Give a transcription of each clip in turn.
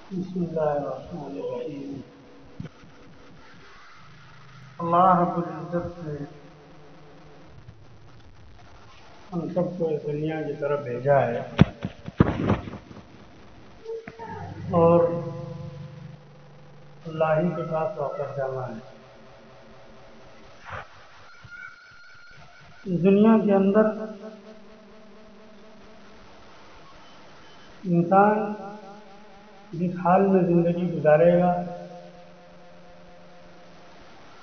بسم اللہ الرحمن الرحیم۔ اللہ رب العزت نے ہم سب کو اس دنیا کی طرف بھیجا ہے اور اللہ ہی کے پاس واپس جانا ہے۔ اس دنیا کے اندر انسان جس حال میں زندگی گزارے گا،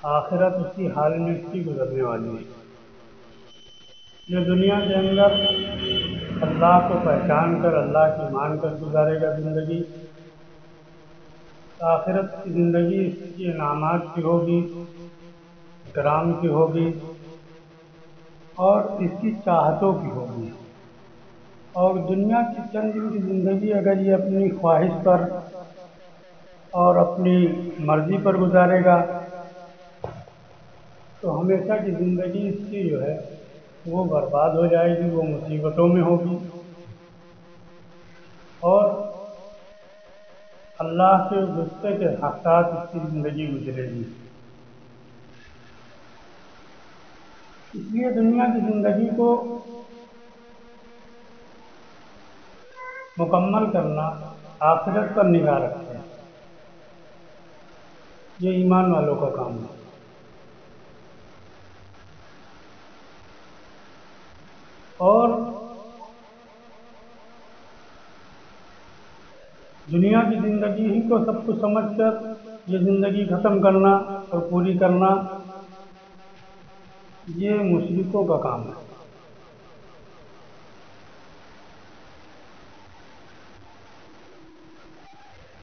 آخرت اسی حال میں اس کی گزرنے والی ہے۔ جو دنیا کے اندر اللہ کو پہچان کر اللہ کی مان کر گزارے گا زندگی، آخرت کی زندگی اس کی انعامات کی ہوگی، اکرام کی ہوگی اور اس کی چاہتوں کی ہوگی۔ اور دنیا کی چند دن کی زندگی اگر یہ اپنی خواہش پر اور اپنی مرضی پر گزارے گا تو ہمیشہ کی زندگی اس کی جو ہے وہ برباد ہو جائے گی، وہ مصیبتوں میں ہوگی اور اللہ کے غصے کے ساتھ اس کی زندگی گزرے گی۔ اس لیے دنیا کی زندگی کو مکمل کرنا، آخرت پر نگاہ رکھنا، یہ ایمان والوں کا کام ہے۔ اور دنیا کی زندگی ہی کو سب کچھ سمجھ کر یہ زندگی ختم کرنا اور پوری کرنا، یہ مشرکوں کا کام ہے۔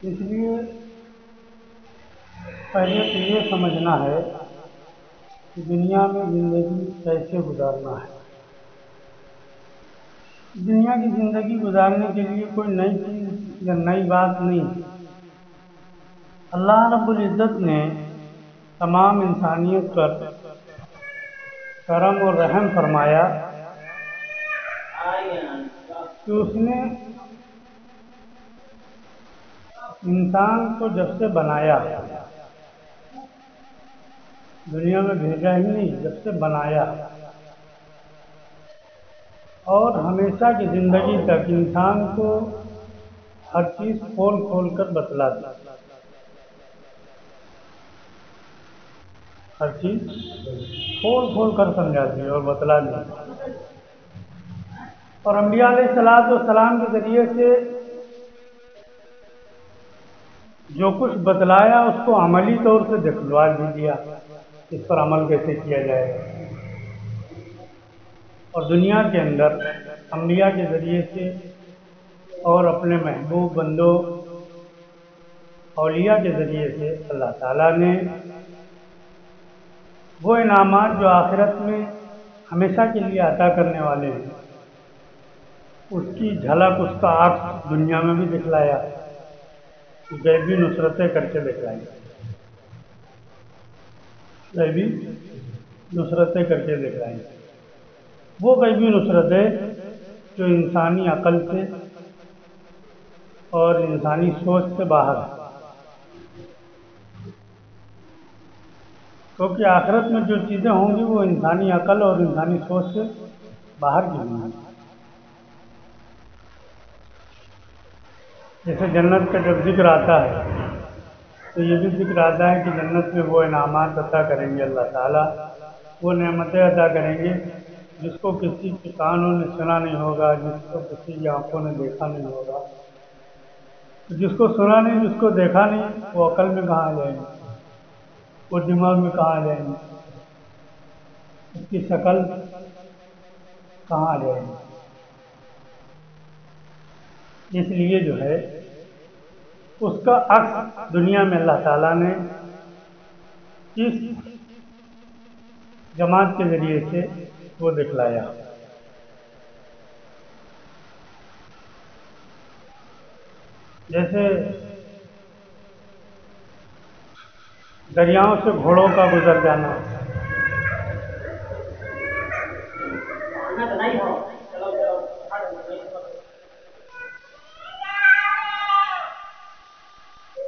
اس لیے پہلے تو یہ سمجھنا ہے کہ دنیا میں زندگی کیسے گزارنا ہے۔ دنیا کی زندگی گزارنے کے لیے کوئی نئی چیز یا نئی بات نہیں۔ اللہ رب العزت نے تمام انسانیت پر کرم اور رحم فرمایا کہ اس نے انسان کو جب سے بنایا، دنیا میں بھیجا ہی نہیں، جب سے بنایا اور ہمیشہ کی زندگی تک انسان کو ہر چیز کھول کھول کر بتلا دی، ہر چیز کھول کھول کر سمجھا دی اور بتلا دی۔ اور انبیاء علیہ الصلوۃ والسلام کے ذریعے سے جو کچھ بتلایا اس کو عملی طور سے دکھلوا بھی دیا، اس پر عمل کیسے کیا جائے۔ اور دنیا کے اندر انبیاء کے ذریعے سے اور اپنے محبوب بندوں اولیاء کے ذریعے سے اللہ تعالیٰ نے وہ انعامات جو آخرت میں ہمیشہ کے لیے عطا کرنے والے ہیں، اس کی جھلک، اس کا عکس دنیا میں بھی دکھلایا، غیبی نصرتیں کر کے دکھلائی، غیبی نصرتیں کر کے دکھلائی۔ وہ غیبی نصرتیں جو انسانی عقل سے اور انسانی سوچ سے باہر ہے، کیونکہ آخرت میں جو چیزیں ہوں گی وہ انسانی عقل اور انسانی سوچ سے باہر کی ہوں گی۔ جیسے جنت کا جب ذکر آتا ہے تو یہ بھی ذکر آتا ہے کہ جنت میں وہ انعامات عطا کریں گے اللہ تعالیٰ، وہ نعمتیں عطا کریں گے جس کو کسی کے کانوں نے سنا نہیں ہوگا، جس کو کسی کی آنکھوں نے دیکھا نہیں ہوگا۔ جس کو سنا نہیں، جس کو دیکھا نہیں، وہ عقل میں کہاں آ جائیں گے، وہ دماغ میں کہاں آ جائیں گے، اس کی شکل کہاں آ جائے گی۔ اس لیے جو ہے اس کا عکس دنیا میں اللہ تعالیٰ نے اس جماعت کے ذریعے سے وہ دکھلایا۔ جیسے دریاؤں سے گھوڑوں کا گزر جانا،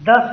10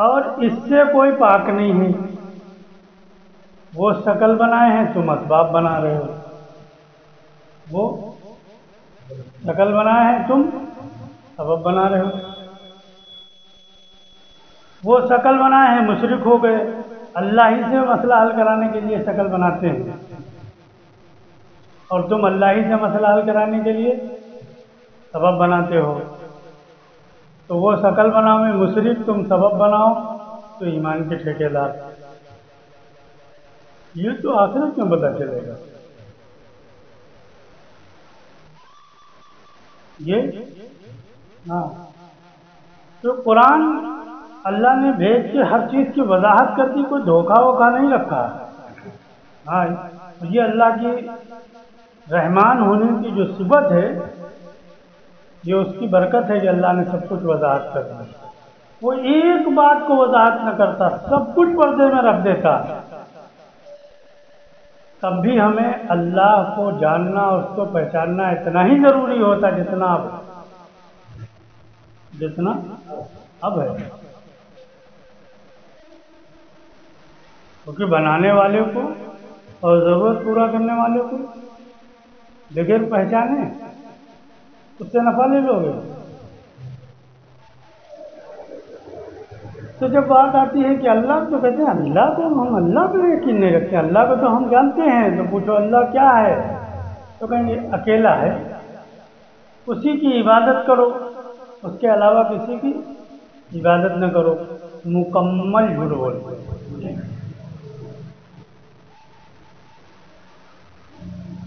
اور اس سے کوئی پاک نہیں ہے. وہ شکل بنائے ہیں، تم اسباب بنا رہے ہو. وہ شکل بنائے ہیں، تم سبب بنا رہے ہو. وہ شکل بنائے ہیں، مشرک ہو گئے. اللہ ہی سے مسئلہ حل کرانے کے لیے شکل بناتے ہیں، اور تم اللہ ہی سے مسئلہ حل کرانے کے لیے سبب بناتے ہو. تو وہ شکل بناؤ میں مشرک، تم سبب بناؤ تو ایمان کے ٹھیکیدار. یہ تو آخرت میں پتہ چلے گا. یہ ہاں، تو قرآن اللہ نے بھیج کے ہر چیز کی وضاحت کر دی، کوئی دھوکہ ووکھا نہیں رکھا. ہاں، یہ اللہ کی رحمان ہونے کی جو صفت ہے، یہ اس کی برکت ہے کہ اللہ نے سب کچھ وضاحت کر دی. وہ ایک بات کو وضاحت نہ کرتا، سب کچھ پردے میں رکھ دیتا. تب بھی ہمیں اللہ کو جاننا اور اس کو پہچاننا اتنا ہی ضروری ہوتا جتنا اب ہے. کیونکہ بنانے والے کو اور ضرورت پورا کرنے والے کو بغیر پہچانے اس سے نفع لے لو گے. تو جب بات آتی ہے کہ اللہ، تو کہتے ہیں اللہ کو ہم اللہ پہ یقین نہیں رکھتے. اللہ کو تو ہم جانتے ہیں. تو پوچھو اللہ کیا ہے، تو کہیں گے اکیلا ہے، اسی کی عبادت کرو، اس کے علاوہ کسی کی عبادت نہ کرو. مکمل جھوٹ بولتے ہیں.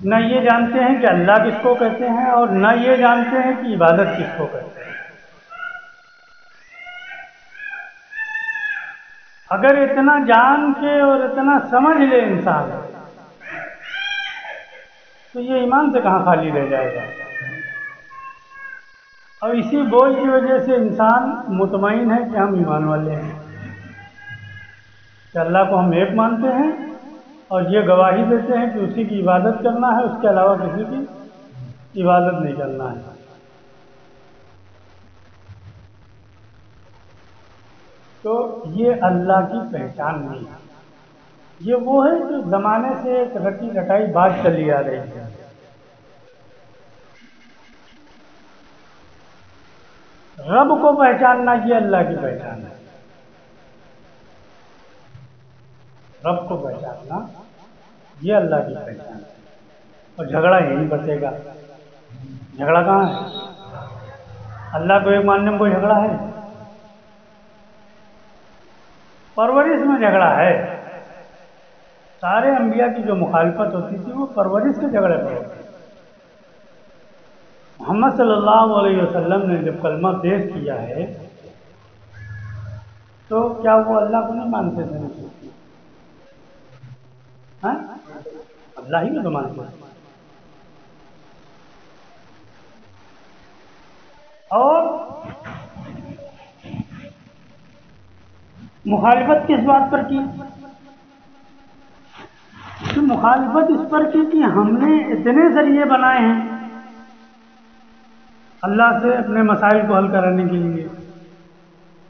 نہ یہ جانتے ہیں کہ اللہ کس کو کہتے ہیں، اور نہ یہ جانتے ہیں کہ عبادت کس کو کہتے ہیں. اگر اتنا جان کے اور اتنا سمجھ لے انسان، تو یہ ایمان سے کہاں خالی رہ جائے گا. اور اسی بوجھ کی وجہ سے انسان مطمئن ہے کہ ہم ایمان والے ہیں، کہ اللہ کو ہم ایک مانتے ہیں، اور یہ گواہی دیتے ہیں کہ اسی کی عبادت کرنا ہے، اس کے علاوہ کسی کی عبادت نہیں کرنا ہے. تو یہ اللہ کی پہچان نہیں ہے. یہ وہ ہے جو زمانے سے ایک رٹی رٹائی بات چلی آ رہی ہے. رب کو پہچاننا یہ اللہ کی پہچان ہے. رب کو پہچاننا یہ اللہ کی پہچان ہے. اور جھگڑا یہیں بچے گا. جھگڑا کہاں ہے؟ اللہ کو ایک ماننے میں کوئی جھگڑا ہے؟ پرورش میں جھگڑا ہے. سارے انبیاء کی جو مخالفت ہوتی تھی وہ پرورش کے جھگڑے پر ہوتی. محمد صلی اللہ علیہ وسلم نے جب کلمہ پیش کیا ہے تو کیا وہ اللہ کو نہیں مانتے تھے؟ ہاں، اللہ ہی کو تو مانتے تھے. اور مخالفت کس بات پر کی؟ تو مخالفت اس پر کی کہ ہم نے اتنے ذریعے بنائے ہیں اللہ سے اپنے مسائل کو حل کرانے کے لیے،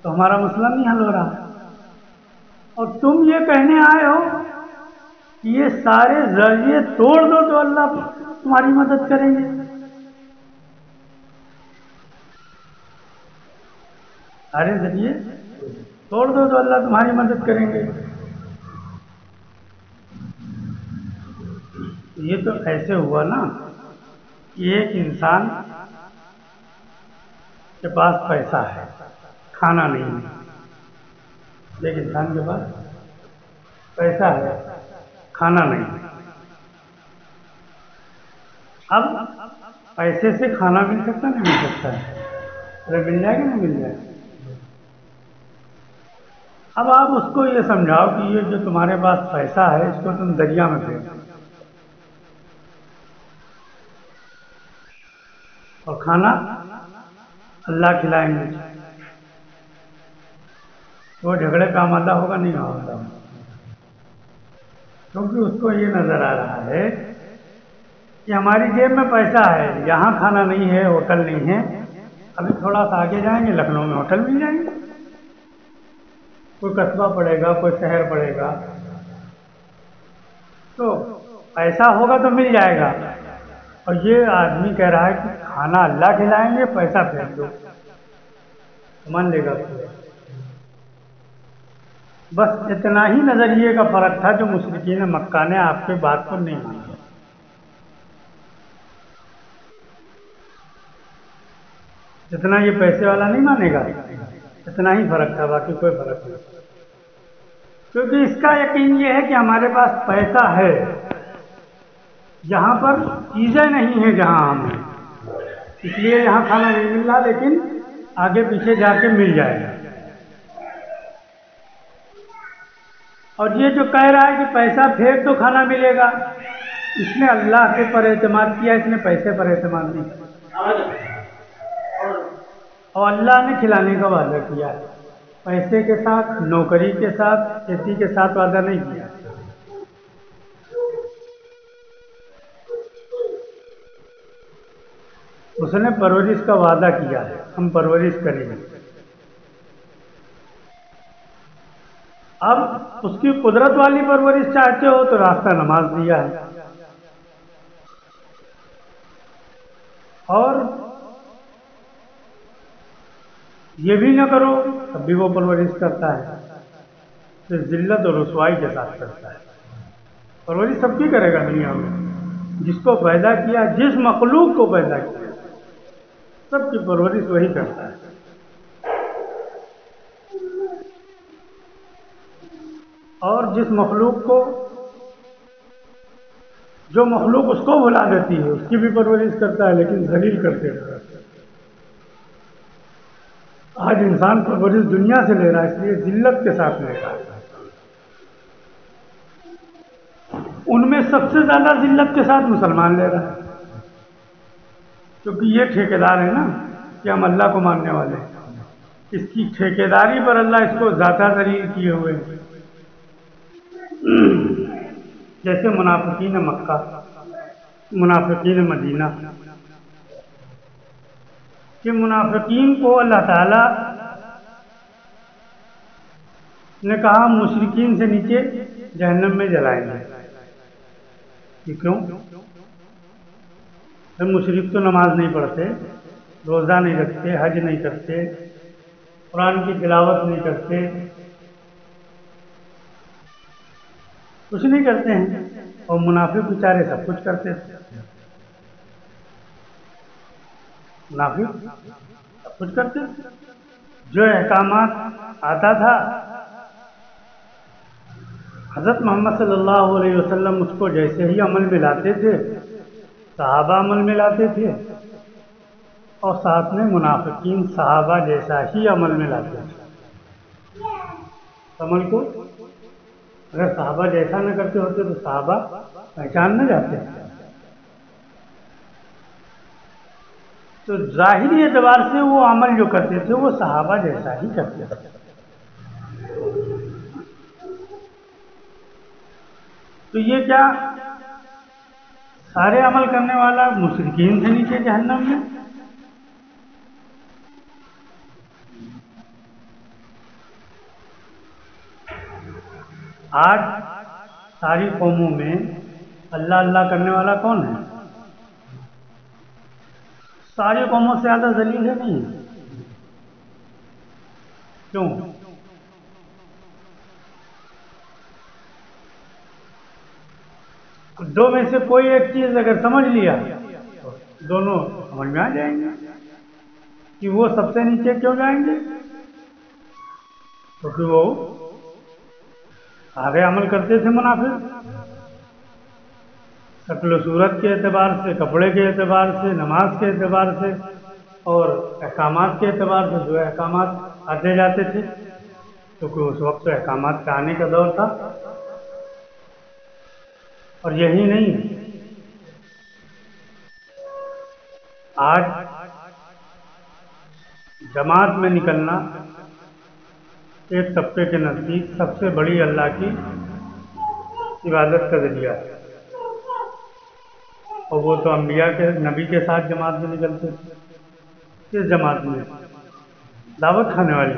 تو ہمارا مسئلہ نہیں حل ہو رہا. اور تم یہ کہنے آئے ہو کہ یہ سارے ذریعے توڑ دو تو اللہ تمہاری مدد کریں گے. سارے ذریعے توڑ دو تو اللہ تمہاری مدد کریں گے. یہ تو ایسے ہوا نا کہ ایک انسان کے پاس پیسہ ہے، کھانا نہیں ہے. ایک انسان کے پاس پیسہ ہے، کھانا نہیں ہے. اب پیسے سے کھانا مل سکتا نہیں مل سکتا ہے؟ ارے مل جائے گا نہیں مل جائے گا. اب آپ اس کو یہ سمجھاؤ کہ یہ جو تمہارے پاس پیسہ ہے اس کو تم دریا میں پھینکو اور کھانا اللہ کھلائیں گے. وہ جھگڑے کا آمادہ ہوگا نہیں آمادہ ہوگا؟ کیونکہ اس کو یہ نظر آ رہا ہے کہ ہماری جیب میں پیسہ ہے، یہاں کھانا نہیں ہے، ہوٹل نہیں ہے، ابھی تھوڑا سا آگے جائیں گے لکھنؤ میں ہوٹل مل جائیں گے. کوئی قصبہ پڑے گا، کوئی شہر پڑے گا، تو ایسا ہوگا تو مل جائے گا۔ اور یہ آدمی کہہ رہا ہے کہ کھانا اللہ کھلائیں گے، پیسہ پھینک دو، مان لے گا کوئی؟ بس اتنا ہی نظریے کا فرق تھا جو مشرکین مکہ نے آپ کے بات کو نہیں مانا۔ اتنا یہ پیسے والا نہیں مانے گا، اتنا ہی فرق تھا، باقی کوئی فرق نہیں۔ کیونکہ اس کا یقین یہ ہے کہ ہمارے پاس پیسہ ہے، جہاں پر چیزیں نہیں ہیں جہاں ہم ہیں، اس لیے یہاں کھانا نہیں مل رہا، لیکن آگے پیچھے جا کے مل جائے گا۔ اور یہ جو کہہ رہا ہے کہ پیسہ پھینک تو کھانا ملے گا، اس نے اللہ کے پر اعتماد کیا، اس نے پیسے پر اعتماد نہیں کیا۔ اور اللہ نے کھلانے کا وعدہ کیا ہے، پیسے کے ساتھ، نوکری کے ساتھ، کھیتی کے ساتھ وعدہ نہیں کیا۔ اس نے پرورش کا وعدہ کیا ہے، ہم پرورش کریں گے۔ اب اس کی قدرت والی پرورش چاہتے ہو تو راستہ نماز دیا ہے، اور یہ بھی نہ کرو تب بھی وہ پرورش کرتا ہے، تو ذلت اور رسوائی کے ساتھ کرتا ہے۔ پرورش سب کی کرے گا دنیا میں، جس کو پیدا کیا، جس مخلوق کو پیدا کیا، سب کی پرورش وہی کرتا ہے۔ اور جس مخلوق کو، جو مخلوق اس کو بھلا دیتی ہے، اس کی بھی پرورش کرتا ہے، لیکن ذلیل کرتے رہتا ہے۔ آج انسان پرورش دنیا سے لے رہا ہے، اس لیے ذلت کے ساتھ لے رہا ہے۔ ان میں سب سے زیادہ ذلت کے ساتھ مسلمان لے رہا ہے، کیونکہ یہ ٹھیکیدار ہے نا کہ ہم اللہ کو ماننے والے ہیں، اس کی ٹھیکیداری پر اللہ اس کو زیادہ ذلیل کیے ہوئے ہیں۔ جیسے منافقین مکہ، منافقین مدینہ، کہ منافقین کو اللہ تعالی نے کہا مشرکین سے نیچے جہنم میں جلائیں گے۔ یہ کیوں؟ مشرک تو نماز نہیں پڑھتے، روزہ نہیں رکھتے، حج نہیں کرتے، قرآن کی تلاوت نہیں کرتے، کچھ نہیں کرتے ہیں، اور منافق بیچارے سب کچھ کرتے تھے۔ منافق سب کچھ کرتے تھے، جو احکامات آتا تھا حضرت محمد صلی اللہ علیہ وسلم اس کو جیسے ہی عمل میں لاتے تھے، صحابہ عمل میں لاتے تھے، اور ساتھ میں منافقین صحابہ جیسا ہی عمل میں لاتے تھے۔ عمل کو اگر صحابہ جیسا نہ کرتے ہوتے تو صحابہ پہچان نہ جاتے۔ تو ظاہری اعتبار سے وہ عمل جو کرتے تھے وہ صحابہ جیسا ہی کرتے تھے۔ تو یہ کیا سارے عمل کرنے والا مشرکین سے نیچے جہنم میں؟ آج ساری قوموں میں اللہ اللہ کرنے والا کون ہے؟ ساری قوموں سے زیادہ ذلیل ہے نہیں؟ کیوں؟ دو میں سے کوئی ایک چیز اگر سمجھ لیا تو دونوں سمجھ میں آ جائیں گے کہ وہ سب سے نیچے کیوں جائیں گے، کیونکہ وہ سارے عمل کرتے تھے منافق، شکل و صورت کے اعتبار سے، کپڑے کے اعتبار سے، نماز کے اعتبار سے، اور احکامات کے اعتبار سے جو احکامات آتے جاتے تھے، کیونکہ اس وقت احکامات کا آنے کا دور تھا۔ اور یہی نہیں، آج جماعت میں نکلنا ایک طبقے کے نزدیک سب سے بڑی اللہ کی عبادت کا ذریعہ ہے، اور وہ تو انبیاء کے، نبی کے ساتھ جماعت میں نکلتے تھے۔ کس جماعت میں؟ دعوت کھانے والی۔